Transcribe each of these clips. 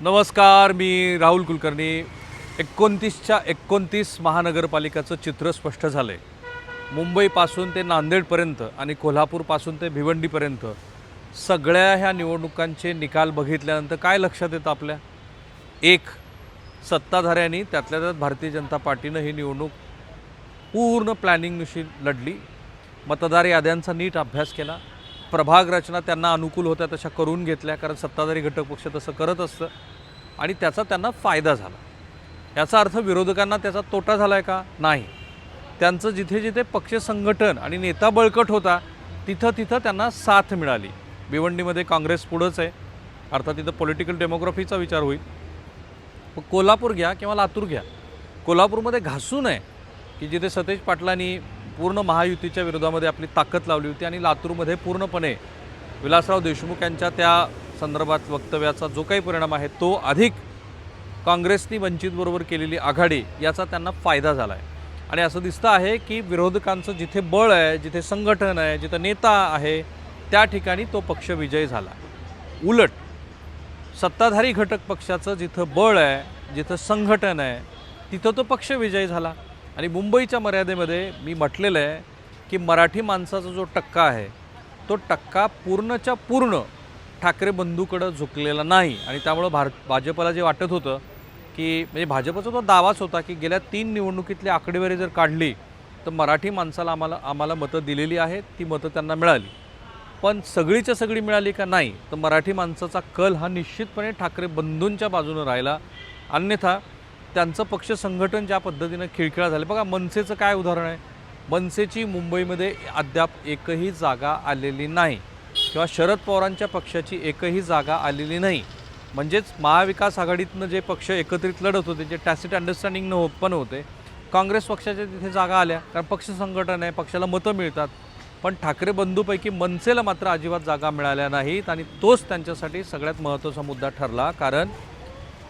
नमस्कार, मी राहुल कुलकर्णी. 29च्या 29 महानगरपालिकाचं चित्र स्पष्ट झालं आहे. मुंबईपासून ते नांदेडपर्यंत आणि कोल्हापूरपासून ते भिवंडीपर्यंत सगळ्या ह्या निवडणुकांचे निकाल बघितल्यानंतर काय लक्षात येतं आपल्या? एक, सत्ताधाऱ्यांनी त्यातल्या त्यात भारतीय जनता पार्टीनं ही निवडणूक पूर्ण प्लॅनिंगनुशी लढली. मतदार याद्यांचा नीट अभ्यास केला. प्रभाग रचना त्यांना अनुकूल होत्या तशा करून घेतल्या, कारण सत्ताधारी घटक पक्ष तसं करत असतं आणि त्याचा त्यांना फायदा झाला. याचा अर्थ विरोधकांना त्याचा तोटा झाला आहे का? नाही. त्यांचं जिथे जिथे पक्ष संघटन आणि नेता बळकट होता तिथं तिथं त्यांना साथ मिळाली. भिवंडीमध्ये काँग्रेस पुढंच आहे, अर्थात तिथं पॉलिटिकल डेमोग्राफीचा विचार होईल. कोल्हापूर घ्या किंवा लातूर घ्या, कोल्हापूरमध्ये घासून आहे की जिथे सतेज पाटलांनी पूर्ण महायुतीच्या विरोधामध्ये आपली ताकद लावली होती आणि लातूरमध्ये पूर्णपणे विलासराव देशमुख यांच्या त्या संदर्भात वक्तव्याचा जो काही परिणाम आहे तो अधिक काँग्रेसनी वंचितबरोबर केलेली आघाडी याचा त्यांना फायदा झाला आहे. आणि असं दिसतं आहे की विरोधकांचं जिथे बळ आहे, जिथे संघटन आहे, जिथं नेता आहे त्या ठिकाणी तो पक्ष विजयी झाला. उलट सत्ताधारी घटक पक्षाचं जिथं बळ आहे, जिथं संघटन आहे तिथं तो पक्ष विजयी झाला. आणि मुंबईच्या मर्यादेमध्ये मी म्हटलेलं आहे की मराठी माणसाचा जो टक्का आहे तो टक्का पूर्णच्या पूर्ण ठाकरे बंधूकडं झुकलेला नाही. आणि त्यामुळं भाजपला जे वाटत होतं की म्हणजे भाजपचा तो दावाच होता की गेल्या 3 निवडणुकीतली आकडेवारी जर काढली तर मराठी माणसाला आम्हाला मतं दिलेली आहेत, ती मतं त्यांना मिळाली. पण सगळीच्या सगळी मिळाली का? नाही. तर मराठी माणसाचा कल हा निश्चितपणे ठाकरे बंधूंच्या बाजूनं राहिला. अन्यथा त्यांचं पक्ष संघटन ज्या पद्धतीनं खिळखिळा झालं, बघा मनसेचं काय उदाहरण आहे. मनसेची मुंबईमध्ये अद्याप एकही जागा आलेली नाही किंवा शरद पवारांच्या पक्षाची एकही जागा आलेली नाही. म्हणजेच महाविकास आघाडीतनं जे पक्ष एकत्रित लढत होते, जे टॅसिट अंडरस्टँडिंगनं पण होते, काँग्रेस पक्षाच्या तिथे जागा आल्या कारण पक्ष संघटन आहे, पक्षाला मतं मिळतात. पण ठाकरे बंधूपैकी मनसेला मात्र अजिबात जागा मिळाल्या नाहीत आणि तोच त्यांच्यासाठी सगळ्यात महत्त्वाचा मुद्दा ठरला. कारण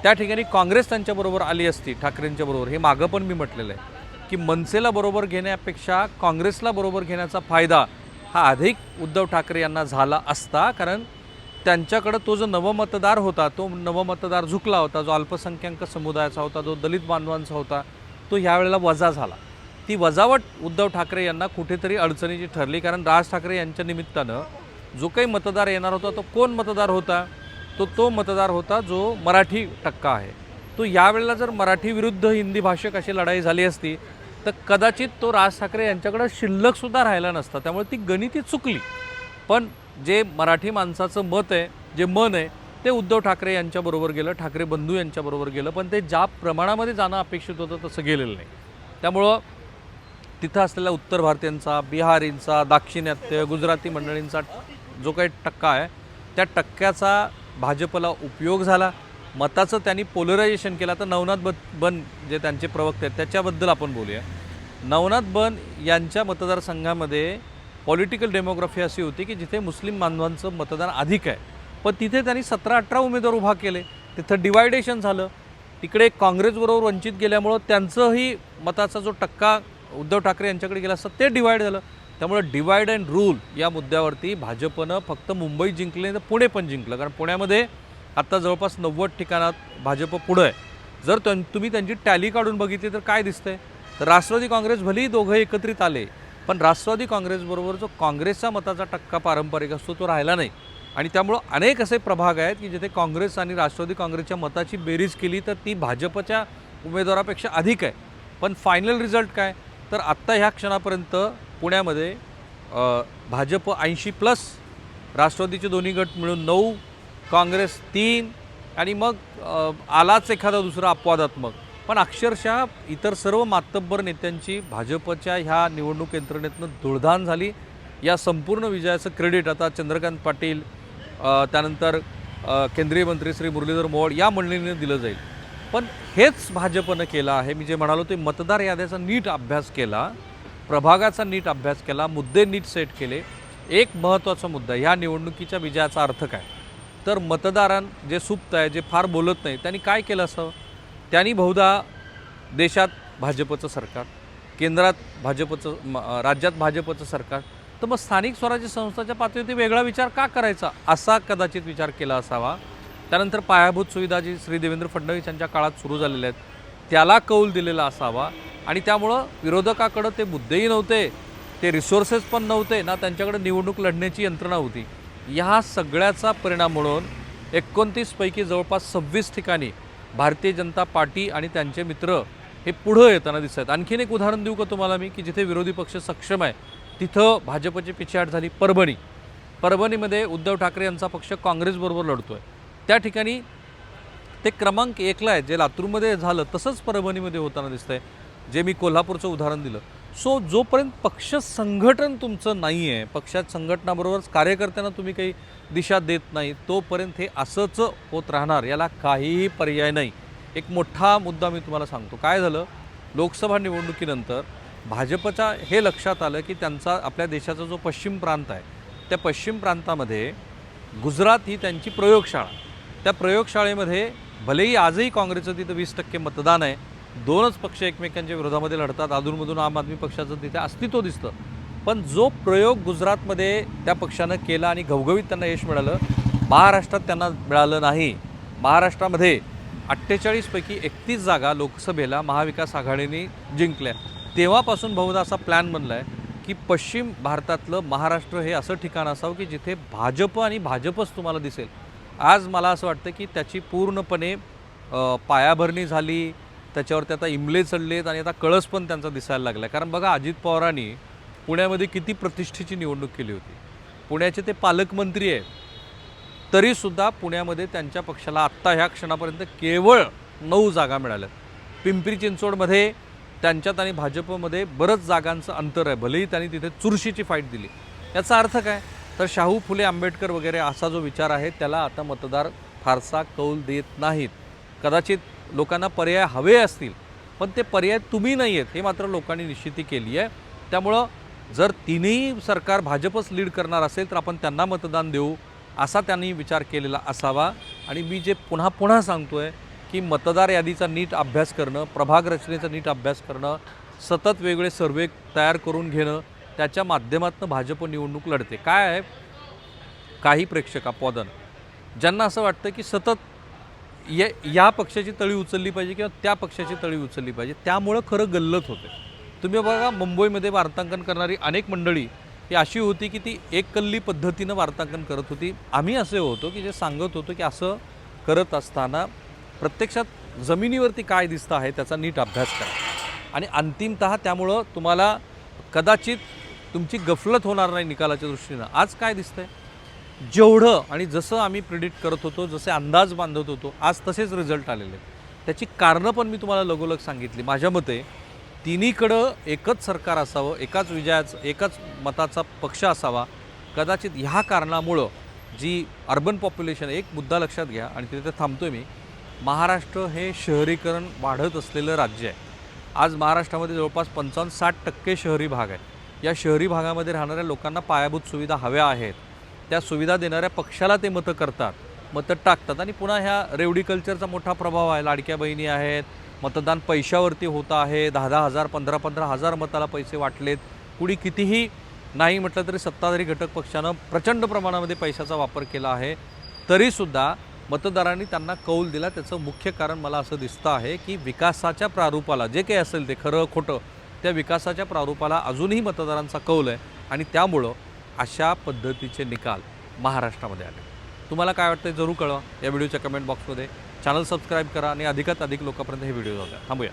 त्या ठिकाणी काँग्रेस त्यांच्याबरोबर आली असती, ठाकरेंच्याबरोबर, हे मागं पण मी म्हटलेलं आहे की मनसेला बरोबर घेण्यापेक्षा काँग्रेसला बरोबर घेण्याचा फायदा हा अधिक उद्धव ठाकरे यांना झाला असता. कारण त्यांच्याकडं तो जो नवमतदार होता, तो नवमतदार झुकला होता, जो अल्पसंख्याक समुदायाचा होता, जो दलित बांधवांचा होता, तो ह्यावेळेला वजा झाला. ती वजावट उद्धव ठाकरे यांना कुठेतरी अडचणीची ठरली. कारण राज ठाकरे यांच्या निमित्तानं जो काही मतदार येणार होता तो कोण मतदार होता? तो मतदार होता जो मराठी टक्का आहे. तो यावेळेला जर मराठी विरुद्ध हिंदी भाषक अशी लढाई झाली असती तर कदाचित तो राज ठाकरे यांच्याकडे शिल्लकसुद्धा राहिला नसता. त्यामुळे ती गणिती चुकली. पण जे मराठी माणसाचं मत आहे, जे मन आहे, ते उद्धव ठाकरे यांच्याबरोबर गेलं, ठाकरे बंधू यांच्याबरोबर गेलं. पण ते ज्या प्रमाणामध्ये जाणं अपेक्षित होतं तसं गेलेलं नाही. त्यामुळं तिथं असलेल्या उत्तर भारतीयांचा, बिहारींचा, दाक्षिणात्य, गुजराती मंडळींचा जो काही टक्का आहे त्या टक्क्याचा भाजपला उपयोग झाला. मताचं त्यांनी पोलरायझेशन केलं. तर नवनाथ बन जे त्यांचे प्रवक्ते आहेत त्याच्याबद्दल आपण बोलूया. नवनाथ बन यांच्या मतदारसंघामध्ये पॉलिटिकल डेमोग्राफी अशी होती की जिथे मुस्लिम बांधवांचं मतदान अधिक आहे, पण तिथे त्यांनी 17-18 उमेदवार उभा केले. तिथं डिवायडेशन झालं. तिकडे काँग्रेसबरोबर वंचित गेल्यामुळं त्यांचंही मताचा जो टक्का उद्धव ठाकरे यांच्याकडे गेला असता ते डिवाईड झालं. त्यामुळे डिवाईड अँड रूल या मुद्द्यावरती भाजपनं फक्त मुंबई जिंकले तर पुणे पण जिंकलं. कारण पुण्यामध्ये आत्ता जवळपास 90 ठिकाणात भाजप पुढं आहे. जर तुम्ही त्यांची टॅली काढून बघितली तर काय दिसतंय? तर राष्ट्रवादी काँग्रेस भलेही दोघं एकत्रित आले, पण राष्ट्रवादी काँग्रेसबरोबर जो काँग्रेसचा मताचा टक्का पारंपरिक असतो तो राहिला नाही. आणि त्यामुळं अनेक असे प्रभाग आहेत की जिथे काँग्रेस आणि राष्ट्रवादी काँग्रेसच्या मताची बेरीज केली तर ती भाजपच्या उमेदवारापेक्षा अधिक आहे. पण फायनल रिझल्ट काय? तर आत्ता ह्या क्षणापर्यंत पुण्यामध्ये भाजप 80+, राष्ट्रवादीचे दोन्ही गट मिळून 9, काँग्रेस 3 आणि मग आलाच एखादा दुसरा अपवादात्मक. पण अक्षरशः इतर सर्व मातब्बर नेत्यांची भाजपच्या ह्या निवडणूक यंत्रणेतनं धुळधाण झाली. या संपूर्ण विजयाचं क्रेडिट आता चंद्रकांत पाटील, त्यानंतर केंद्रीय मंत्री श्री मुरलीधर मोहोळ या मंडळीने दिलं जाईल. पण हेच भाजपनं केलं आहे. मी जे म्हणालो ते मतदार याद्याचा नीट अभ्यास केला, प्रभागाचा नीट अभ्यास केला, मुद्दे नीट सेट केले. एक महत्त्वाचा मुद्दा ह्या निवडणुकीच्या विजयाचा अर्थ काय? तर मतदारां जे सुप्त आहे, जे फार बोलत नाही, त्यांनी काय केलं असावं? त्यांनी बहुधा देशात भाजपचं सरकार, केंद्रात भाजपचं, राज्यात भाजपचं सरकार, तर मग स्थानिक स्वराज्य संस्थाच्या पातळीवरती वेगळा विचार का करायचा असा कदाचित विचार केला असावा. त्यानंतर पायाभूत सुविधा जी श्री देवेंद्र फडणवीस यांच्या काळात सुरू झालेल्या आहेत त्याला कौल दिलेला असावा आणि त्यामुळं विरोधकाकडं ते मुद्देही नव्हते, ते रिसोर्सेस पण नव्हते ना, त्यांच्याकडे निवडणूक लढण्याची यंत्रणा होती. ह्या सगळ्याचा परिणाम म्हणून 29 पैकी जवळपास 26 ठिकाणी भारतीय जनता पार्टी आणि त्यांचे मित्र हे पुढं येताना दिसत आहेत. आणखीन एक उदाहरण देऊ का तुम्हाला मी, की जिथे विरोधी पक्ष सक्षम आहे तिथं भाजपची पिछेहाट झाली. परभणीमध्ये उद्धव ठाकरे यांचा पक्ष काँग्रेसबरोबर लढतो आहे. त्या ठिकाणी ते क्रमांक 1ला आहे. जे लातूरमध्ये झालं तसंच परभणीमध्ये होताना दिसतंय, जे मी कोल्हापूरचं उदाहरण दिलं. सो जोपर्यंत पक्ष संघटन तुमचं नाही आहे, पक्षात संघटनाबरोबरच कार्यकर्त्यांना तुम्ही काही दिशा देत नाही, तोपर्यंत हे असंच होत राहणार, याला काहीही पर्याय नाही. एक मोठा मुद्दा मी तुम्हाला सांगतो. काय झालं, लोकसभा निवडणुकीनंतर भाजपच्या हे लक्षात आलं की त्यांचा आपल्या देशाचा जो पश्चिम प्रांत आहे त्या पश्चिम प्रांतामध्ये गुजरात ही त्यांची प्रयोगशाळा. त्या प्रयोगशाळेमध्ये भलेही आजही काँग्रेसचं तिथं 20% मतदान आहे, दोनच पक्ष एकमेकांच्या विरोधामध्ये लढतात, अधूनमधून आम आदमी पक्षाचं तिथे अस्तित्व दिसतं. पण जो प्रयोग गुजरातमध्ये त्या पक्षानं केला आणि घवघवीत त्यांना यश मिळालं, महाराष्ट्रात त्यांना मिळालं नाही. महाराष्ट्रामध्ये 48 पैकी 31 जागा लोकसभेला महाविकास आघाडीने जिंकल्या. तेव्हापासून बहुधा असा प्लॅन बनला आहे की पश्चिम भारतातलं महाराष्ट्र हे असं ठिकाण असावं की जिथे भाजप आणि भाजपच तुम्हाला दिसेल. आज मला असं वाटतं की त्याची पूर्णपणे पायाभरणी झाली, त्याच्यावरती आता इमले चढलेत आणि आता कळस पण त्यांचा दिसायला लागला. कारण बघा, अजित पवारांनी पुण्यामध्ये किती प्रतिष्ठेची निवडणूक केली होती. पुण्याचे ते पालकमंत्री आहेत, तरीसुद्धा पुण्यामध्ये त्यांच्या पक्षाला आत्ता ह्या क्षणापर्यंत केवळ 9 जागा मिळाल्यात. पिंपरी चिंचवडमध्ये त्यांच्यात आणि भाजपमध्ये बरंच जागांचं अंतर आहे, भलेही त्यांनी तिथे चुरशीची फाईट दिली. याचा अर्थ काय, तर शाहू फुले आंबेडकर वगैरे असा जो विचार आहे त्याला आता मतदार फारसा कौल देत नाहीत. कदाचित लोकांना पर्याय हवे असतील, पण ते पर्याय तुम्ही नाही आहेत हे मात्र लोकांनी निश्चिती केली आहे. त्यामुळं जर तिन्ही सरकार भाजपच लीड करणार असेल तर आपण त्यांना मतदान देऊ असा त्यांनी विचार केलेला असावा. आणि मी जे पुन्हा पुन्हा सांगतो आहे की मतदार यादीचा नीट अभ्यास करणं, प्रभाग रचनेचा नीट अभ्यास करणं, सतत वेगळे सर्वे तयार करून घेणं, त्याच्या माध्यमातून भाजप निवडणूक लढते. काय आहे, काही प्रेक्षक अपवादन ज्यांना असं वाटतं की सतत या पक्षाची तळी उचलली पाहिजे किंवा त्या पक्षाची तळी उचलली पाहिजे, त्यामुळं खरं गल्लत होते. तुम्ही बघा, मुंबईमध्ये वार्तांकन करणारी अनेक मंडळी ही अशी होती की ती एककल्ली पद्धतीनं वार्तांकन करत होती. आम्ही असे होतो की जे सांगत होतो की असं करत असताना प्रत्यक्षात जमिनीवरती काय दिसतं आहे त्याचा नीट अभ्यास करा. आणि अंतिमतः त्यामुळं तुम्हाला कदाचित तुमची गफलत होणार नाही निकालाच्या दृष्टीनं. आज काय दिसतंय, जेवढं आणि जसं आम्ही प्रिडिक्ट करत होतो, जसे अंदाज बांधत होतो, आज तसेच रिझल्ट आलेले आहेत. त्याची कारणं पण मी तुम्हाला लगोलग सांगितली. माझ्या मते तिन्हीकडं एकच सरकार असावं, एकाच मताचा पक्ष असावा. कदाचित ह्या कारणामुळं जी अर्बन पॉप्युलेशन, एक मुद्दा लक्षात घ्या आणि तिथे थांबतोय मी, महाराष्ट्र हे शहरीकरण वाढत असलेलं राज्य आहे. आज महाराष्ट्रामध्ये जवळपास 55-60% शहरी भाग आहे. या शहरी भागामध्ये राहणाऱ्या लोकांना पायाभूत सुविधा हव्या आहेत. त्या सुविधा देणाऱ्या पक्षाला ते मतं करतात, मतं टाकतात. आणि पुन्हा ह्या रेवडी कल्चरचा मोठा प्रभाव आहे. लाडक्या बहिणी आहेत, मतदान पैशावरती होतं आहे, 10-10 हजार 15-15 हजार मताला पैसे वाटलेत. कुणी कितीही नाही म्हटलं तरी सत्ताधारी घटक पक्षानं प्रचंड प्रमाणामध्ये पैशाचा वापर केला आहे, तरीसुद्धा मतदारांनी त्यांना कौल दिला. त्याचं मुख्य कारण मला असं दिसतं आहे की विकासाच्या प्रारूपाला, जे काही असेल ते खरं खोटं, त्या विकासाच्या प्रारूपाला अजूनही मतदारांचा कौल आहे. आणि त्यामुळं अशा पद्धतीचे निकाल महाराष्ट्रामध्ये आले. तुम्हाला काय वाटतं जरूर कळवा या व्हिडिओच्या कमेंट बॉक्समध्ये. चॅनल सबस्क्राईब करा आणि अधिकात अधिक लोकांपर्यंत हे व्हिडिओ जाऊ द्या. थांबूया.